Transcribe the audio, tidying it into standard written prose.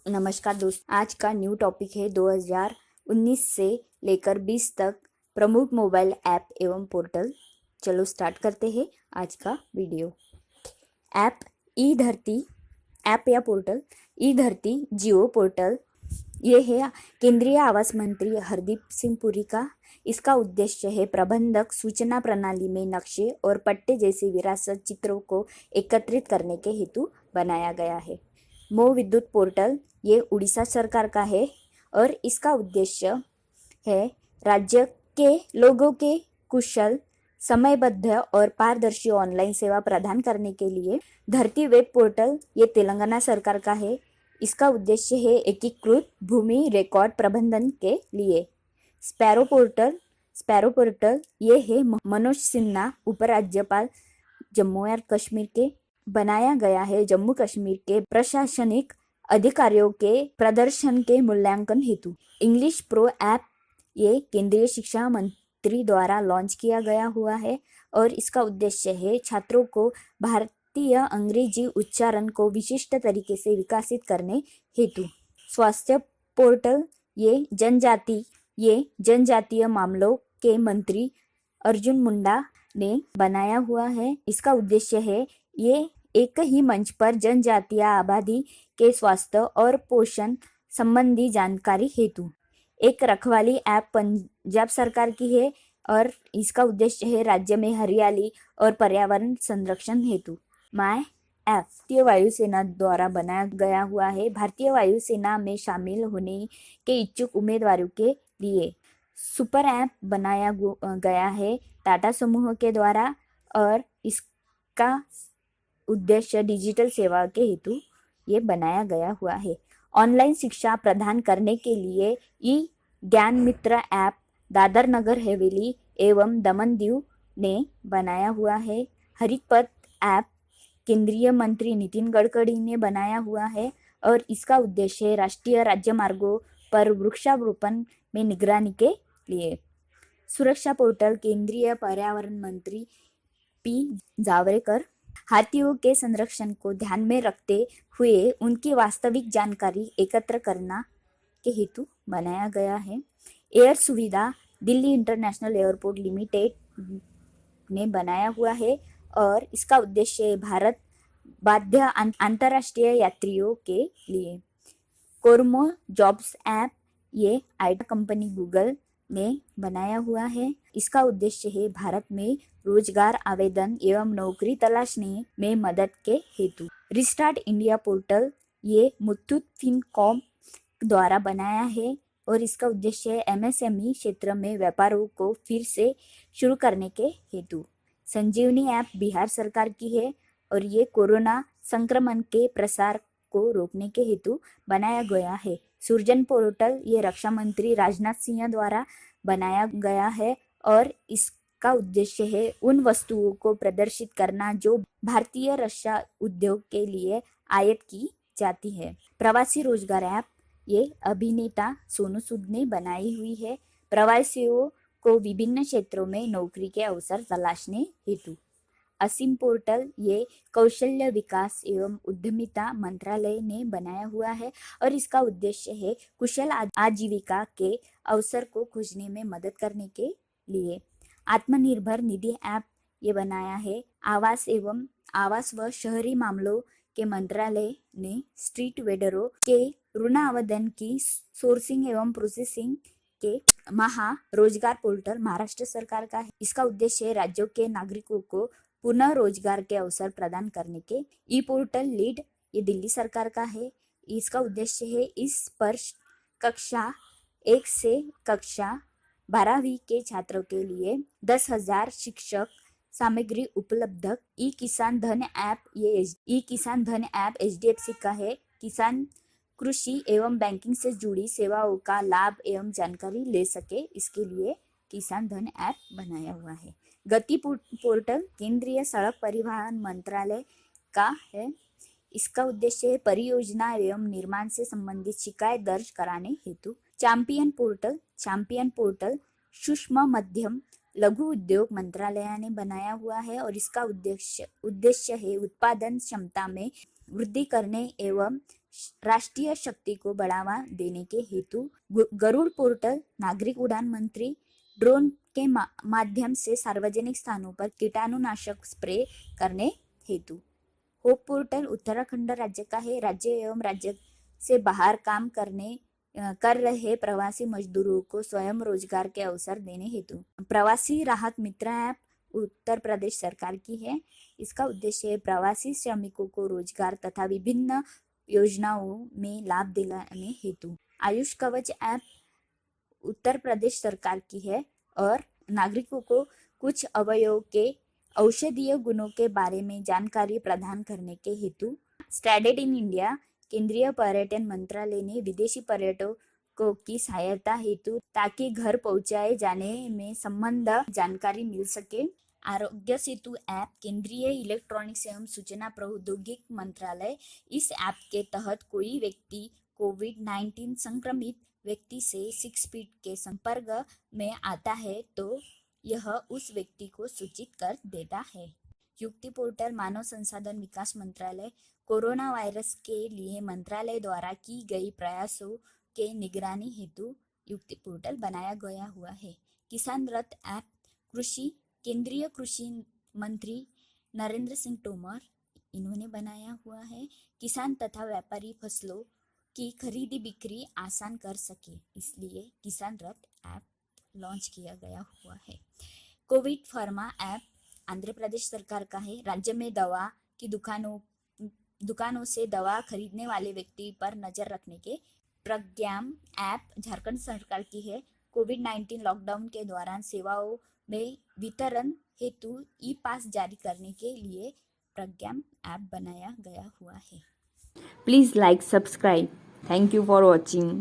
नमस्कार दोस्त, आज का न्यू टॉपिक है 2019 से लेकर 20 तक प्रमुख मोबाइल ऐप एवं पोर्टल। चलो स्टार्ट करते हैं आज का वीडियो। ऐप ई धरती, ऐप या पोर्टल ई धरती जियो पोर्टल। ये है केंद्रीय आवास मंत्री हरदीप सिंह पुरी का। इसका उद्देश्य है प्रबंधक सूचना प्रणाली में नक्शे और पट्टे जैसे विरासत चित्रों को एकत्रित करने के हेतु बनाया गया है। मो विद्युत पोर्टल ये उड़ीसा सरकार का है और इसका उद्देश्य है राज्य के लोगों के कुशल, समयबद्ध और पारदर्शी ऑनलाइन सेवा प्रदान करने के लिए। धरती वेब पोर्टल ये तेलंगाना सरकार का है। इसका उद्देश्य है एकीकृत भूमि रिकॉर्ड प्रबंधन के लिए। स्पैरो पोर्टल ये है मनोज सिन्हा उपराज्यपाल जम्मू और कश्मीर के बनाया गया है। जम्मू कश्मीर के प्रशासनिक अधिकारियों के प्रदर्शन के मूल्यांकन हेतु। इंग्लिश प्रो ऐप ये केंद्रीय शिक्षा मंत्री द्वारा लॉन्च किया गया हुआ है और इसका उद्देश्य है छात्रों को भारतीय अंग्रेजी उच्चारण को विशिष्ट तरीके से विकसित करने हेतु। स्वास्थ्य पोर्टल ये जनजातीय मामलों के मंत्री अर्जुन मुंडा ने बनाया हुआ है। इसका उद्देश्य है ये एक ही मंच पर जनजातीय आबादी के स्वास्थ्य और पोषण संबंधी जानकारी हेतु। एक रखवाली ऐप पंजाब सरकार की है और इसका उद्देश्य है राज्य में हरियाली और पर्यावरण संरक्षण हेतु। माय ऐप भारतीय वायुसेना द्वारा बनाया गया हुआ है। भारतीय वायुसेना में शामिल होने के इच्छुक उम्मीदवारों के लिए। सुपर ऐप बनाया गया है टाटा समूह के द्वारा और इसका उद्देश्य डिजिटल सेवा के हेतु ये बनाया गया हुआ है। ऑनलाइन शिक्षा प्रदान करने के लिए ई ज्ञान मित्र ऐप दादर नगर हवेली एवं दमन दीव ने बनाया हुआ है। हरित पथ ऐप केंद्रीय मंत्री नितिन गडकरी ने बनाया हुआ है और इसका उद्देश्य राष्ट्रीय राजमार्गों पर वृक्षारोपण में निगरानी के लिए। सुरक्षा पोर्टल केंद्रीय पर्यावरण मंत्री पी जावड़ेकर हाथियों के संरक्षण को ध्यान में रखते हुए उनकी वास्तविक जानकारी एकत्र करना के हेतु बनाया गया है। एयर सुविधा दिल्ली इंटरनेशनल एयरपोर्ट लिमिटेड ने बनाया हुआ है और इसका उद्देश्य भारत बाध्य अंतर्राष्ट्रीय यात्रियों के लिए। कोरमो जॉब्स ऐप ये आईटी कंपनी गूगल ने बनाया हुआ है। इसका उद्देश्य है भारत में रोजगार आवेदन एवं नौकरी तलाशने में मदद के हेतु। रिस्टार्ट इंडिया पोर्टल ये मुथूट फिनकॉर्प द्वारा बनाया है और इसका उद्देश्य है एमएसएमई क्षेत्र में व्यापारों को फिर से शुरू करने के हेतु। संजीवनी ऐप बिहार सरकार की है और ये कोरोना संक्रमण के प्रसार को रोकने के हेतु बनाया गया है। सुरजन पोर्टल ये रक्षा मंत्री राजनाथ सिंह द्वारा बनाया गया है और इसका उद्देश्य है उन वस्तुओं को प्रदर्शित करना जो भारतीय रक्षा उद्योग के लिए आयात की जाती है। प्रवासी रोजगार ऐप ये अभिनेता सोनू सूद ने बनाई हुई है। प्रवासियों को विभिन्न क्षेत्रों में नौकरी के अवसर तलाशने हेतु। असीम पोर्टल ये कौशल्य विकास एवं उद्यमिता मंत्रालय ने बनाया हुआ है और इसका उद्देश्य है कुशल आजीविका के अवसर को खोजने में मदद करने के लिए। आत्मनिर्भर निधि ऐप ये बनाया है आवास व शहरी मामलों के मंत्रालय ने स्ट्रीट वेंडरों के ऋण आवेदन की सोर्सिंग एवं प्रोसेसिंग के महा रोजगार पोर्टल महाराष्ट्र सरकार का है। इसका उद्देश्य है राज्यों के नागरिकों को पुनः रोजगार के अवसर प्रदान करने के। ई पोर्टल लीड ये दिल्ली सरकार का है। इसका उद्देश्य है इस पर कक्षा 1 से कक्षा 12वीं के छात्रों के लिए 10,000 शिक्षक सामग्री उपलब्ध। ई किसान धन ऐप एचडीएफसी का है। किसान कृषि एवं बैंकिंग से जुड़ी सेवाओं का लाभ एवं जानकारी ले सके इसके लिए किसान धन ऐप बनाया हुआ है। गति पोर्टल केंद्रीय सड़क परिवहन मंत्रालय का है। इसका उद्देश्य है परियोजना एवं निर्माण से संबंधित शिकायत दर्ज कराने हेतु। चैंपियन पोर्टल सूक्ष्म मध्यम लघु उद्योग मंत्रालय ने बनाया हुआ है और इसका उद्देश्य है उत्पादन क्षमता में वृद्धि करने एवं राष्ट्रीय शक्ति को बढ़ावा देने के हेतु गरुड़ पोर्टल, नागरिक उड़ान मंत्री ड्रोन के माध्यम से सार्वजनिक स्थानों पर कीटाणुनाशक स्प्रे करने हेतु। होप पोर्टल उत्तराखंड राज्य का है। राज्य एवं राज्य से बाहर काम कर रहे प्रवासी मजदूरों को स्वयं रोजगार के अवसर देने हेतु। प्रवासी राहत मित्र ऐप उत्तर प्रदेश सरकार की है। इसका उद्देश्य है प्रवासी श्रमिकों को रोजगार तथा विभिन्न योजनाओं में लाभ दिलाने हेतु। आयुष कवच ऐप उत्तर प्रदेश सरकार की है और नागरिकों को कुछ अवयवों के औषधीय गुणों के बारे में जानकारी प्रदान करने के हेतु। स्टैंडर्ड इन इंडिया, केंद्रीय पर्यटन मंत्रालय ने विदेशी पर्यटकों की सहायता हेतु ताकि घर पहुंचाए जाने में संबंध जानकारी मिल सके। आरोग्य सेतु ऐप, केंद्रीय इलेक्ट्रॉनिक्स एवं सूचना प्रौद्योगिकी मंत्रालय। इस ऐप के तहत कोई व्यक्ति कोविड-19 संक्रमित व्यक्ति से 6 फीट के संपर्क में आता है तो यह उस व्यक्ति को सूचित कर देता है। युक्ति पोर्टल, मानव संसाधन विकास मंत्रालय। कोरोना वायरस के लिए मंत्रालय द्वारा की गई प्रयासों के निगरानी हेतु युक्ति पोर्टल बनाया गया हुआ है। किसान रथ ऐप, केंद्रीय कृषि मंत्री नरेंद्र सिंह तोमर इन्होंने बनाया हुआ है। किसान तथा व्यापारी फसलों की खरीदी बिक्री आसान कर सके, इसलिए किसान रथ ऐप लॉन्च किया गया हुआ है। Covid pharma app Andhra Pradesh सरकार का है। राज्य में दवा की दुकानों से दवा खरीदने वाले व्यक्ति पर नजर रखने के। प्रज्ञाम ऐप झारखंड सरकार की है। कोविड-19 लॉकडाउन के दौरान सेवाओं में वितरण हेतु ई पास जारी करने के लिए प्रज्ञाम ऐप बनाया गया हुआ है। Please like, subscribe. Thank you for watching.